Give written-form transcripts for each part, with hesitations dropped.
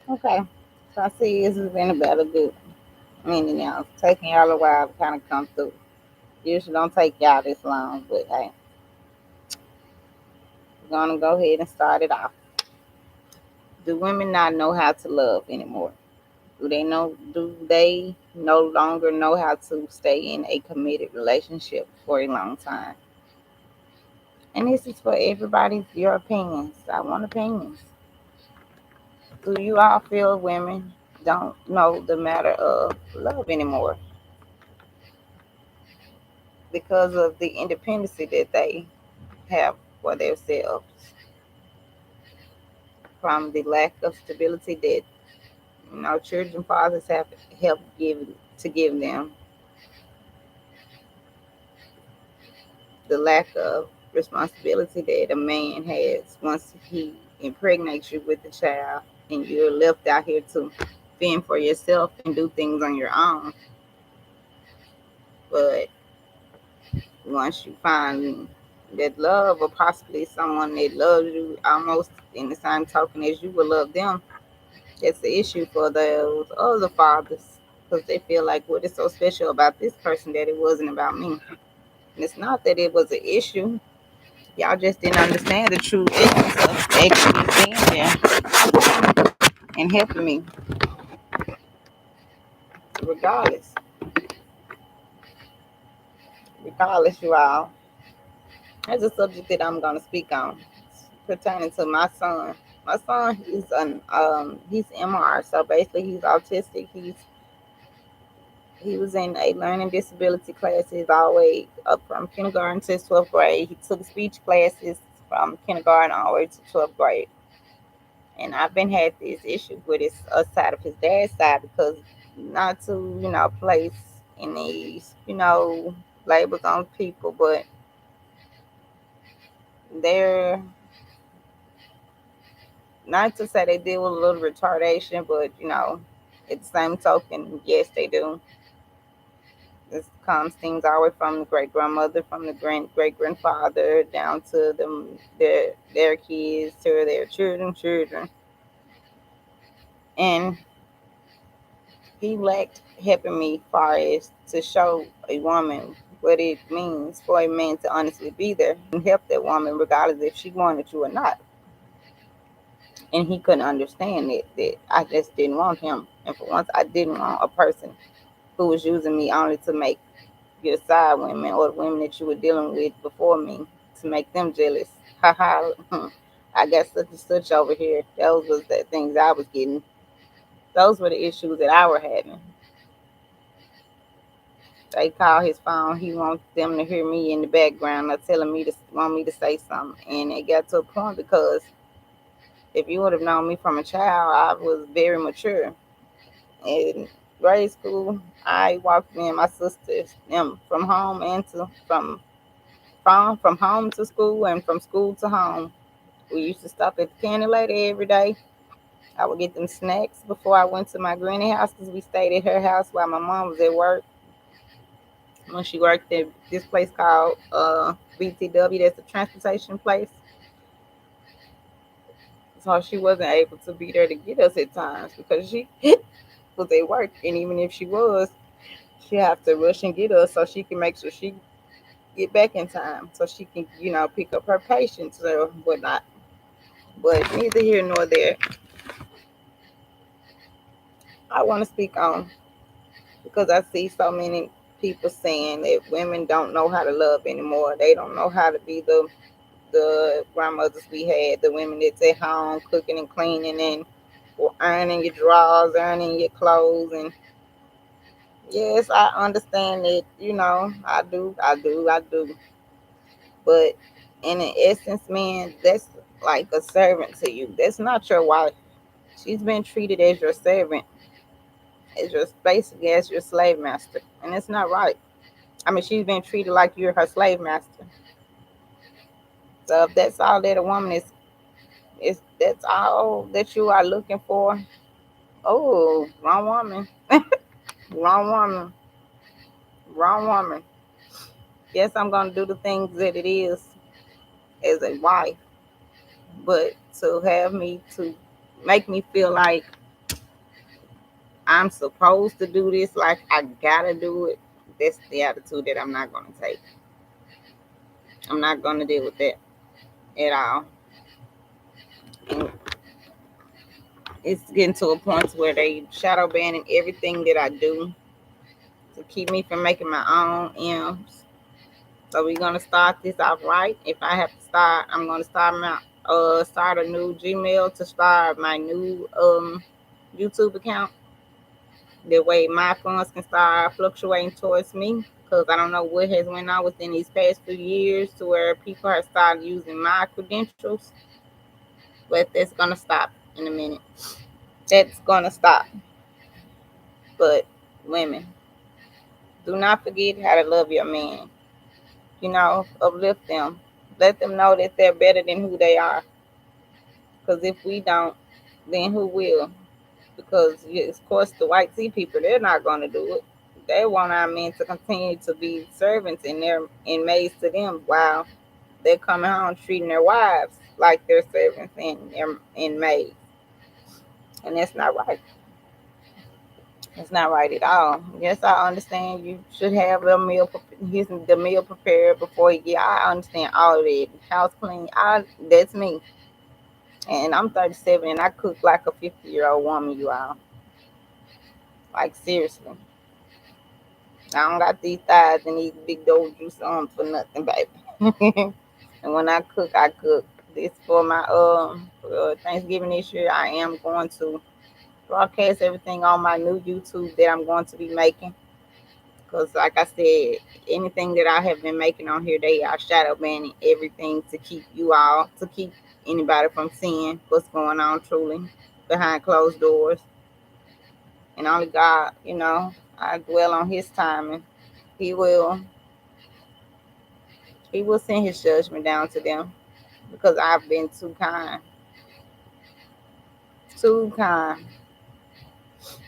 Okay. So I see this has been about a good minute now. It's taking y'all a while to kind of come through. Usually don't take y'all this long, but hey, we're gonna go ahead and start it off. Do women not know how to love anymore? Do they no longer know how to stay in a committed relationship for a long time? And this is for everybody, your opinions. I want opinions. Do you all feel women don't know the matter of love anymore because of the independency that they have for themselves, from the lack of stability that children fathers have helped give them, the lack of responsibility that a man has once he impregnates you with the child and you're left out here to fend for yourself and do things on your own. But once you find that love, or possibly someone that loves you almost in the same token as you will love them, that's the issue for those other fathers, because they feel like what is so special about this person that it wasn't about me. And it's not that it was an issue. Y'all just didn't understand the true essence of actually being there and helping me. Regardless, regardless, you all. That's a subject that I'm gonna speak on pertaining to my son. My son is he's MR, so basically he's autistic. He was in a learning disability classes all the way up from kindergarten to 12th grade. He took speech classes from kindergarten all the way to 12th grade. And I've been had this issue with his side of his dad's side, because not to, place any, labels on people, but they're not to say they deal with a little retardation, but at the same token, yes, they do. This comes things all the way from the great grandmother, from the great grandfather, down to them their kids, to their children, and he lacked helping me far as to show a woman what it means for a man to honestly be there and help that woman regardless if she wanted to or not. And he couldn't understand it, that I just didn't want him. And for once I didn't want a person who was using me only to make your side women or the women that you were dealing with before me to make them jealous. Haha. I got such and such over here. Those was the things I was getting. Those were the issues that I were having. They call his phone. He wants them to hear me in the background or telling me to want me to say something. And it got to a point because if you would have known me from a child, I was very mature. In grade school, I walked me and my sisters them from home and to from home to school and from school to home. We used to stop at the candy lady every day. I would get them snacks before I went to my granny house because we stayed at her house while my mom was at work. When she worked at this place called BTW, that's a transportation place. So she wasn't able to be there to get us at times because she was at work. And even if she was, she have to rush and get us so she can make sure she get back in time so she can, pick up her patients or whatnot. But neither here nor there. I want to speak on because I see so many people saying that women don't know how to love anymore. They don't know how to be the grandmothers we had, the women that's at home cooking and cleaning and ironing your drawers, ironing your clothes. And yes, I understand that, I do. But in an essence, man, that's like a servant to you. That's not your wife. She's been treated as your servant, as your basically as your slave master. And it's not right. I mean, she's been treated like you're her slave master. So if that's all that a woman is that's all that you are looking for. Oh, wrong woman. Wrong woman. Wrong woman. Yes, I'm gonna do the things that it is as a wife, but to have me to make me feel like I'm supposed to do this, like I gotta do it, that's the attitude that I'm not gonna take. I'm not gonna deal with that at all. And it's getting to a point where they shadow banning everything that I do to keep me from making my own M's. So we're gonna start this off right. If I have to start, I'm gonna start a new Gmail to start my new YouTube account. That way my funds can start fluctuating towards me. Because I don't know what has went on within these past few years to where people have started using my credentials. But that's gonna stop in a minute. That's gonna stop. But women, do not forget how to love your man. Uplift them. Let them know that they're better than who they are. Because if we don't, then who will? Because, yes, of course, the white sea people, they're not going to do it. They want our men to continue to be servants and maids to them while they're coming home treating their wives like they're servants and maids. And that's not right. It's not right at all. Yes, I understand you should have the meal prepared before you get. I understand all of that. House clean. That's me. And I'm 37 and I cook like a 50-year-old woman, you all. Like, seriously. I don't got these thighs and these big old juice on for nothing, baby. And when I cook, I cook. This for my for Thanksgiving this year. I am going to broadcast everything on my new YouTube that I'm going to be making. Because, like I said, anything that I have been making on here, they are shadow banning everything to keep anybody from seeing what's going on truly behind closed doors. And only God, I dwell on His timing. He will, He will send His judgment down to them because I've been too kind,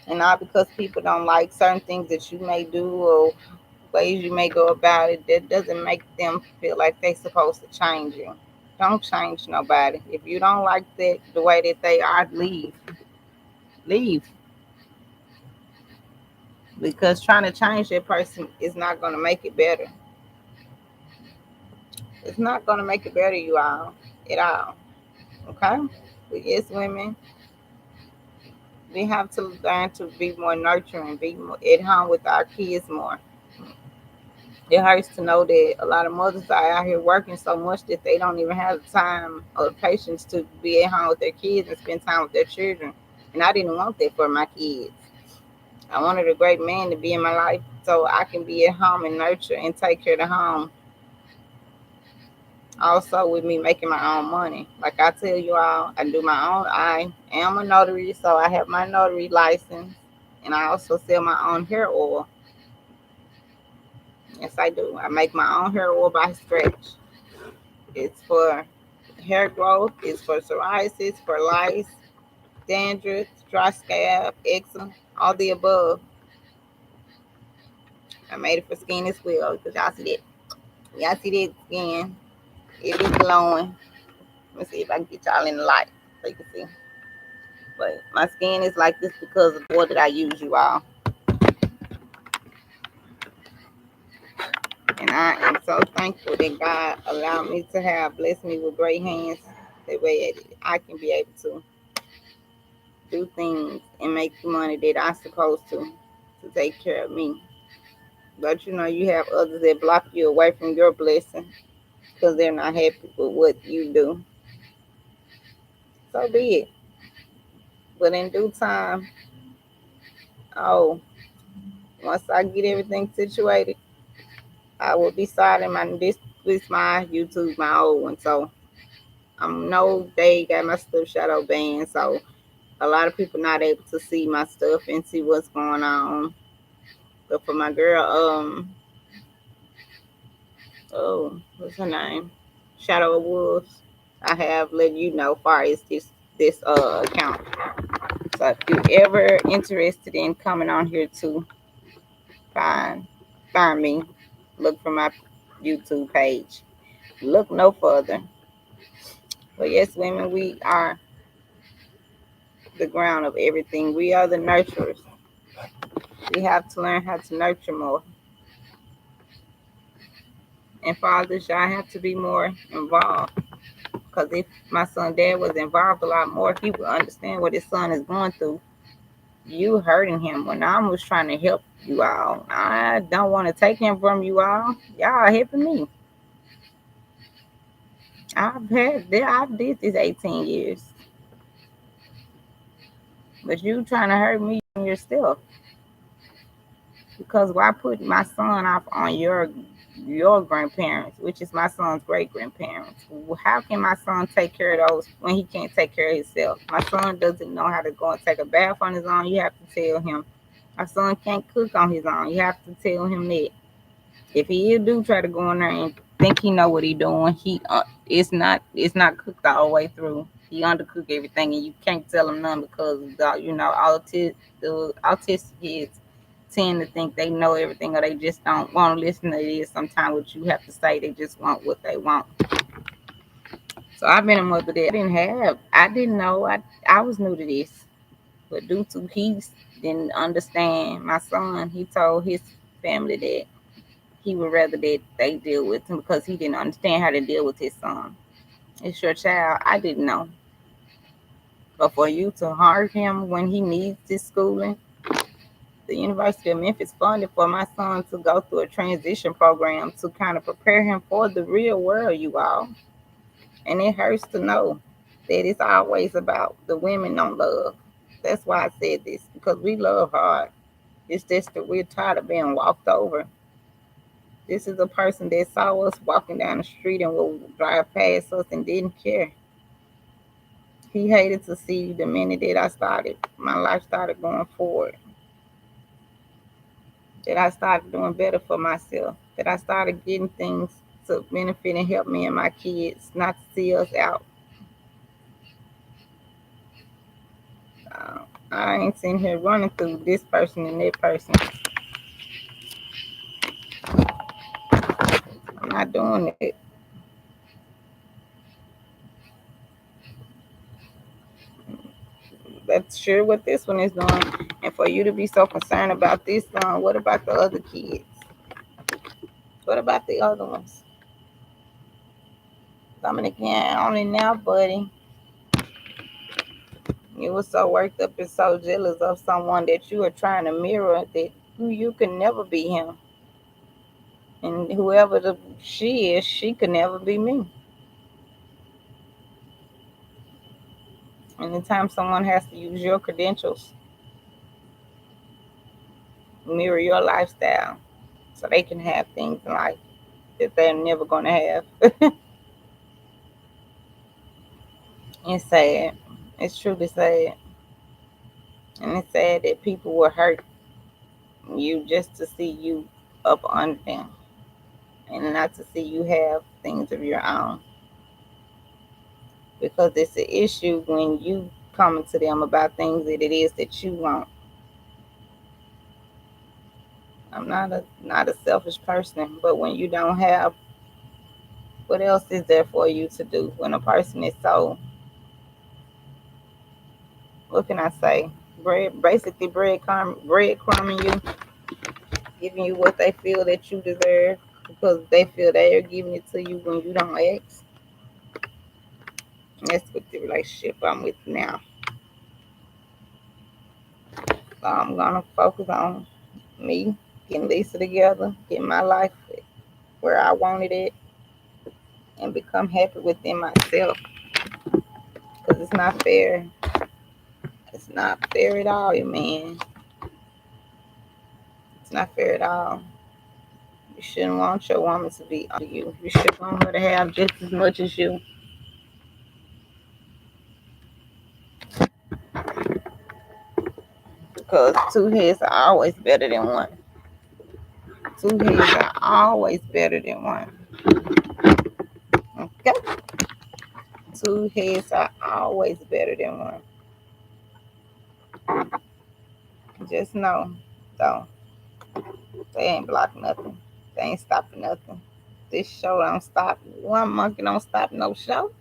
and not because people don't like certain things that you may do or ways you may go about it. That doesn't make them feel like they're supposed to change you. Don't change nobody. If you don't like the way that they are, leave. Because trying to change that person is not going to make it better. It's not going to make it better, you all, at all. Okay? But yes, women, we have to learn to be more nurturing, be more at home with our kids more. It hurts to know that a lot of mothers are out here working so much that they don't even have the time or the patience to be at home with their kids and spend time with their children. And I didn't want that for my kids. I wanted a great man to be in my life so I can be at home and nurture and take care of the home. Also, with me making my own money. Like I tell you all, I am a notary, so I have my notary license. And I also sell my own hair oil. Yes, I do. I make my own hair oil by scratch. It's for hair growth, it's for psoriasis, for lice, dandruff, dry scalp, eczema, all the above. I made it for skin as well because y'all see that. Y'all see that skin. It is glowing. Let me see if I can get y'all in the light so you can see. But my skin is like this because of what did I use, you all. And I am so thankful that God allowed me to have blessed me with great hands. That way I can be able to do things and make the money that I'm supposed to take care of me. But you have others that block you away from your blessing because they're not happy with what you do. So be it. But in due time, oh, once I get everything situated, I will be starting this my YouTube, my old one. So no, they got my stuff shadow banned. So a lot of people not able to see my stuff and see what's going on. But for my girl, what's her name? Shadow of Wolves. I have let you know far as this account. So if you ever interested in coming on here to find find me, look for my YouTube page. Look no further. But yes, women, we are the ground of everything. We are the nurturers. We have to learn how to nurture more. And fathers, y'all have to be more involved. Because if my son dad was involved a lot more, he would understand what his son is going through. You hurting him when I was trying to help you all. I don't want to take him from you all. Y'all helping me. I've did this 18 years. But you trying to hurt me yourself. Because why put my son off on your grandparents, which is my son's great grandparents? How can my son take care of those when he can't take care of himself? My son doesn't know how to go and take a bath on his own. You have to tell him. My son can't cook on his own. You have to tell him that. If he do try to go in there and think he know what he doing, it's not cooked all the way through. He undercook everything, and you can't tell him none because the autistic kids tend to think they know everything, or they just don't want to listen to this. Sometimes what you have to say, they just want what they want. So I've been a mother that I didn't know. I was new to this, but due to he didn't understand my son, he told his family that he would rather that they deal with him because he didn't understand how to deal with his son. It's your child. I didn't know. But for you to hurt him when he needs this schooling, the University of Memphis funded for my son to go through a transition program to kind of prepare him for the real world, you all. And it hurts to know that it's always about the women on love. That's why I said this, because we love hard. It's just that we're tired of being walked over. This is a person that saw us walking down the street and would drive past us and didn't care. He hated to see the minute that my life started going forward, that I started doing better for myself, that I started getting things to benefit and help me and my kids, not to see us out. I ain't sitting here running through this person and that person. I'm not doing it. That's sure what this one is doing. And for you to be so concerned about this one, what about the other kids? What about the other ones? Coming again, only now, buddy. You were so worked up and so jealous of someone that you are trying to mirror that you can never be him. And whoever she is, she could never be me. Anytime someone has to use your credentials, mirror your lifestyle, so they can have things in life that they're never going to have. It's sad. It's truly sad. And it's sad that people will hurt you just to see you up under them and not to see you have things of your own. Because it's an issue when you coming to them about things that it is that you want. I'm not a selfish person, but when you don't have, what else is there for you to do? When a person is so, what can I say? Basically breadcrumbing you, giving you what they feel that you deserve. because they feel they are giving it to you when you don't ask. And that's what the relationship I'm with now. So I'm gonna focus on me, getting Lisa together, getting my life where I wanted it, and become happy within myself. Because it's not fair. It's not fair at all, man. It's not fair at all. You shouldn't want your woman to be under you. You should want her to have just as much as you. Because two heads are always better than one. Two heads are always better than one. Okay? Two heads are always better than one. Just know, though, they ain't blocking nothing. They ain't stopping nothing. This show don't stop. One monkey don't stop no show.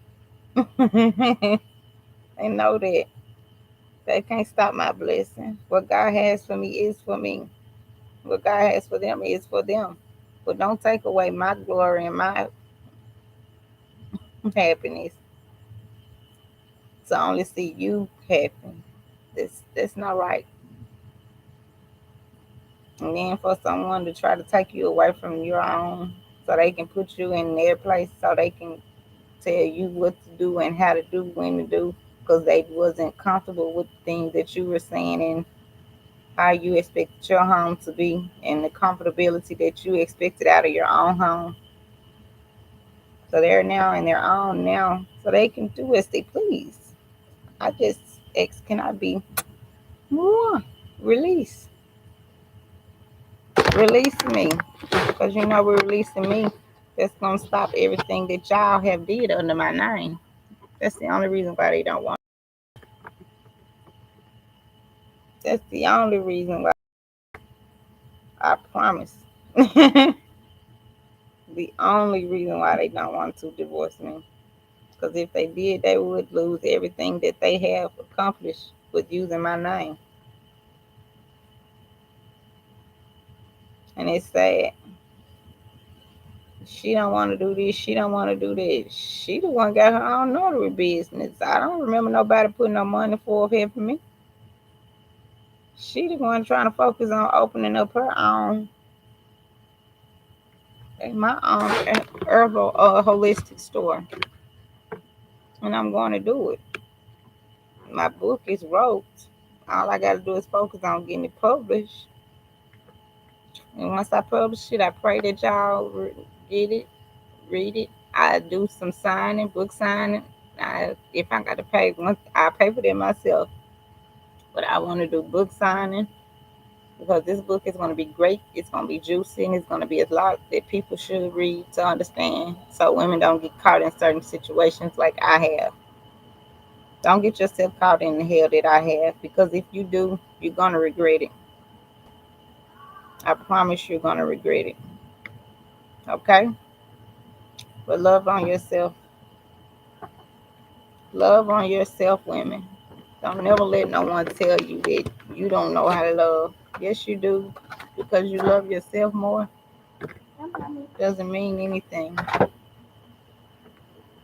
They know that. They can't stop my blessing. What God has for me is for me. What God has for them is for them. But don't take away my glory and my happiness to only see you happy. That's not right. And then for someone to try to take you away from your own so they can put you in their place so they can tell you what to do and how to do, when to do, because they wasn't comfortable with the things that you were saying and how you expected your home to be and the comfortability that you expected out of your own home. So they're now in their own now, so they can do as they please. I just ask, can I be more? Release. Release me. Because you know we're releasing me. That's gonna stop everything that y'all have did under my name. That's the only reason why they don't want. That's the only reason why. I promise. The only reason why they don't want to divorce me. Because if they did, they would lose everything that they have accomplished with using my name. And it's sad. She don't want to do this. She don't want to do that. She the one got her own notary business. I don't remember nobody putting no money forth here for me. She the one trying to focus on opening up her own, my own herbal holistic store, and I'm going to do it. My book is wrote. All I got to do is focus on getting it published. And once I publish it, I pray that y'all get it, read it. I do some signing, book signing. If I got to pay, I pay for that myself. But I want to do book signing because this book is going to be great. It's going to be juicy and it's going to be a lot that people should read to understand so women don't get caught in certain situations like I have. Don't get yourself caught in the hell that I have because if you do, you're going to regret it. I promise you're going to regret it. Okay? But love on yourself. Love on yourself, women. Don't never let no one tell you that you don't know how to love. Yes, you do because you love yourself more. Doesn't mean anything.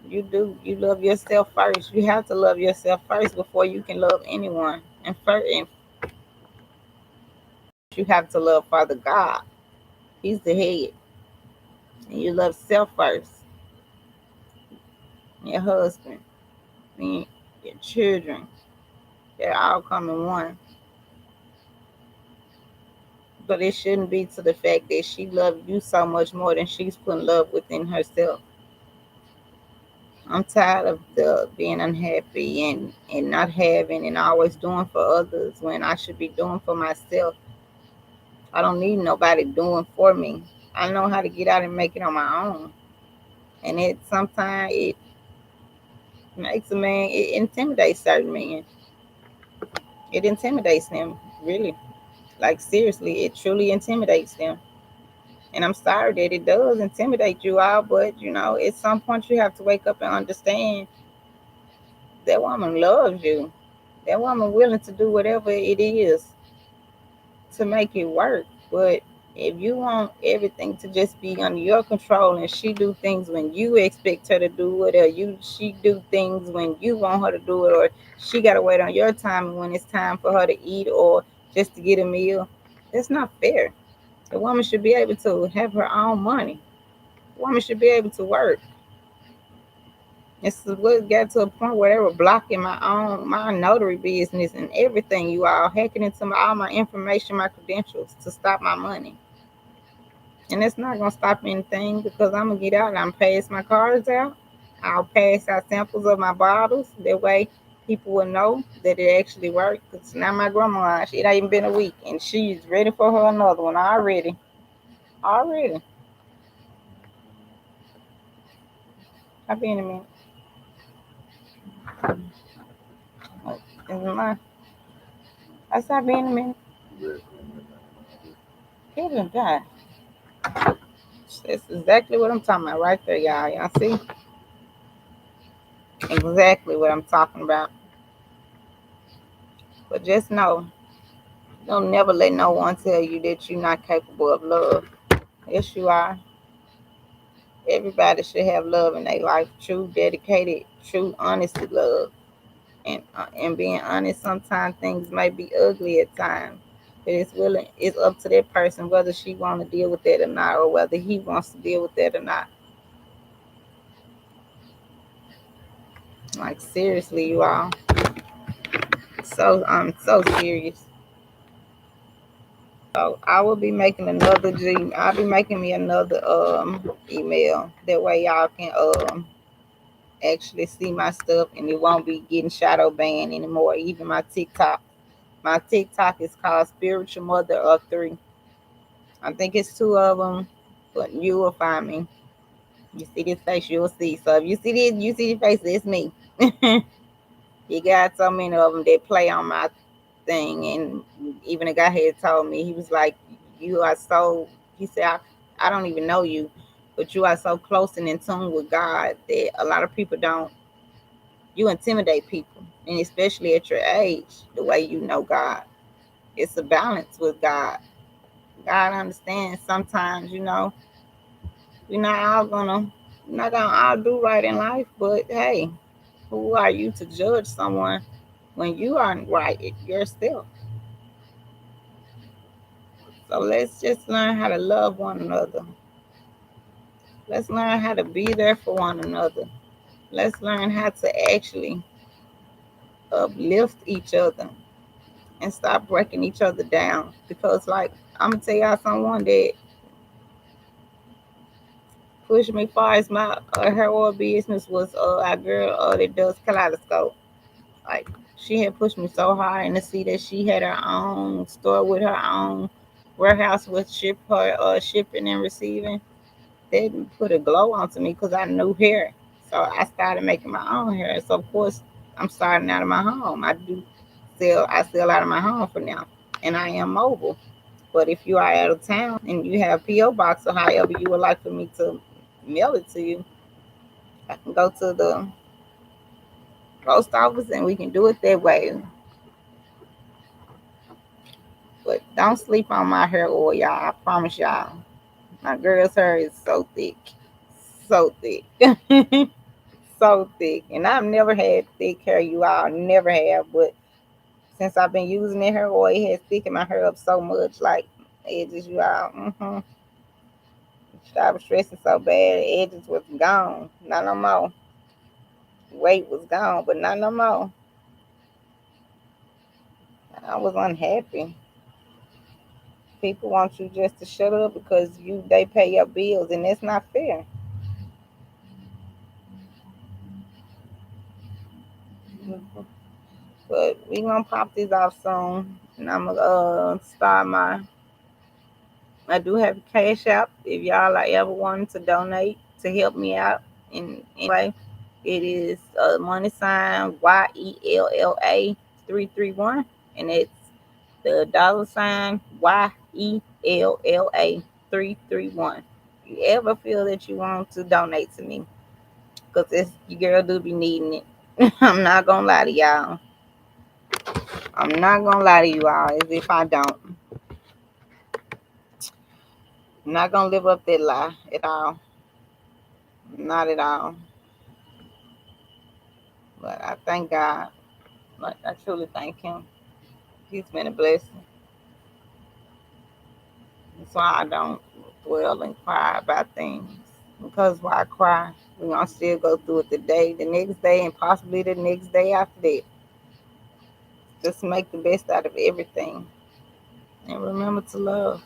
You do. You love yourself first. You have to love yourself first before you can love anyone. And first, and you have to love Father God. He's the head. And you love self first. Your husband, and your children. They're all coming one. But it shouldn't be to the fact that she loved you so much more than she's putting love within herself. I'm tired of the being unhappy and not having and always doing for others when I should be doing for myself. I don't need nobody doing for me. I know how to get out and make it on my own. And it sometimes it makes a man, it intimidates certain men. It intimidates them, really. Like seriously, it truly intimidates them. And I'm sorry that it does intimidate you all, but you know, at some point you have to wake up and understand that woman loves you. That woman willing to do whatever it is to make it work. But If you want everything to just be under your control and she do things when you expect her to do it, or she do things when you want her to do it, or she gotta wait on your time when it's time for her to eat or just to get a meal, that's not fair. A woman should be able to have her own money. A woman should be able to work. It's what got to a point where they were blocking my notary business and everything. You all hacking into all my information, my credentials to stop my money. And it's not gonna stop anything because I'm gonna get out and I'm pass my cards out. I'll pass out samples of my bottles. That way people will know that it actually worked. Cause now my grandma, it ain't even been a week and she's ready for her another one already. Already. I'll be in a minute. Isn't my I said I'll be in a minute. He didn't die. That's exactly what I'm talking about right there, y'all. Y'all see? Exactly what I'm talking about. But just know, don't never let no one tell you that you're not capable of love. Yes, you are. Everybody should have love in their life. True, dedicated, true, honest love. And being honest, sometimes things might be ugly at times. But it's up to that person whether she want to deal with that or not, or whether he wants to deal with that or not. Like seriously, you all. So I'm so serious. So I will be making another G. I'll be making me another email. That way y'all can actually see my stuff and it won't be getting shadow banned anymore. Even my TikTok. My TikTok is called Spiritual Mother of Three. I think it's two of them, but you will find me. You see this face, you'll see. So if you see this, you see the face, it's me. You got so many of them that play on my thing, and even a guy had told me, he was like, "You are so," he said, I don't even know you, but you are so close and in tune with God that a lot of people don't. You intimidate people, and especially at your age, the way you know God. It's a balance with God. God understands sometimes, we're not all gonna, we're not gonna all do right in life, but hey, who are you to judge someone when you aren't right yourself? So let's just learn how to love one another. Let's learn how to be there for one another. Let's learn how to actually uplift each other and stop breaking each other down. Because, like, I'm gonna tell y'all someone that pushed me far as my her oil business was our girl that does Kaleidoscope. Like, she had pushed me so hard, and to see that she had her own store with her own warehouse with shipping and receiving, that put a glow onto me because I knew hair. So I started making my own hair. So of course I'm starting out of my home. I sell out of my home for now. And I am mobile. But if you are out of town and you have P.O. box or however you would like for me to mail it to you, I can go to the post office and we can do it that way. But don't sleep on my hair oil, y'all. I promise y'all. My girl's hair is so thick. So thick. So thick. And I've never had thick hair, you all. Never have. But since I've been using that hair oil, it has thickened my hair up so much. Like, edges, you all. I was stressing so bad, the edges was gone. Not no more. Weight was gone, but not no more. I was unhappy. People want you just to shut up because they pay your bills, and that's not fair. But we gonna pop this off soon, and I'm gonna start my. I do have a cash app if y'all are ever wanting to donate to help me out in any way. It is money sign YELLA 331, and it's the dollar sign YELLA 331. If you ever feel that you want to donate to me, because this your girl do be needing it. I'm not gonna lie to y'all. I'm not gonna lie to you all as if I don't. I'm not gonna live up that lie at all. Not at all. But I thank God. Like I truly thank him. He's been a blessing. That's why I don't dwell and cry about things. Because why cry? We're gonna still go through it today, the next day, and possibly the next day after that. Just make the best out of everything. And remember to love.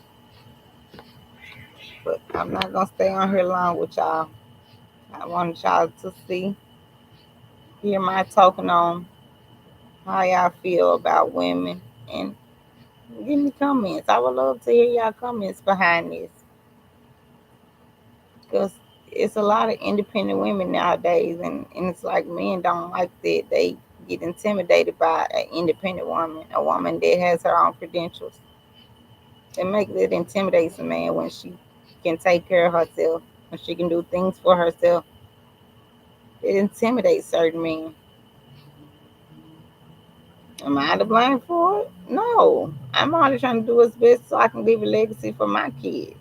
But I'm not gonna stay on here long with y'all. I want y'all to hear my talking on how y'all feel about women and give me comments. I would love to hear y'all comments behind this. Because it's a lot of independent women nowadays, and it's like men don't like that. They get intimidated by an independent woman, a woman that has her own credentials. It intimidates a man when she can take care of herself, when she can do things for herself. It intimidates certain men. Am I to blame for it? No. I'm only trying to do what's best so I can leave a legacy for my kids.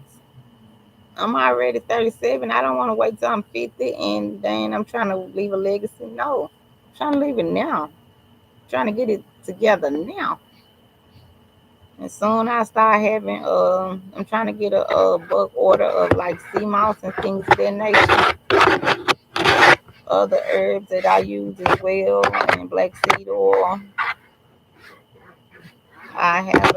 I'm already 37. I don't want to wait till I'm 50 and then I'm trying to leave a legacy. No. I'm trying to leave it now. I'm trying to get it together now. And soon I start having I'm trying to get a bulk order of like sea moss and things of that nature. Other herbs that I use as well and black seed oil. I have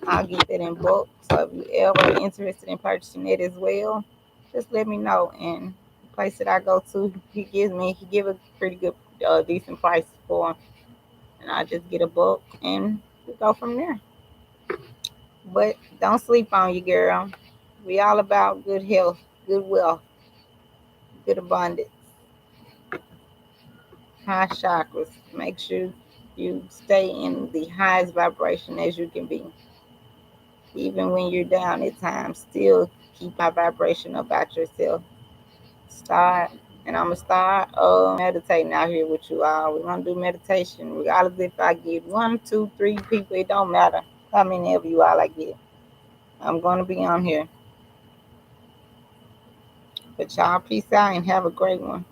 I'll get that in bulk. So if you ever interested in purchasing it as well, just let me know. And the place that I go to, he give a pretty good, decent price for 'em. And I just get a bulk and we go from there. But don't sleep on you, girl. We all about good health, good wealth, good abundance, high chakras. Make sure you stay in the highest vibration as you can be. Even when you're down at times, still keep my vibration about yourself. Start, and I'm gonna start meditating out here with you all. We're gonna do meditation, regardless if I get one, two, three people. It don't matter how many of you all I get. I'm gonna be on here. But y'all, peace out and have a great one.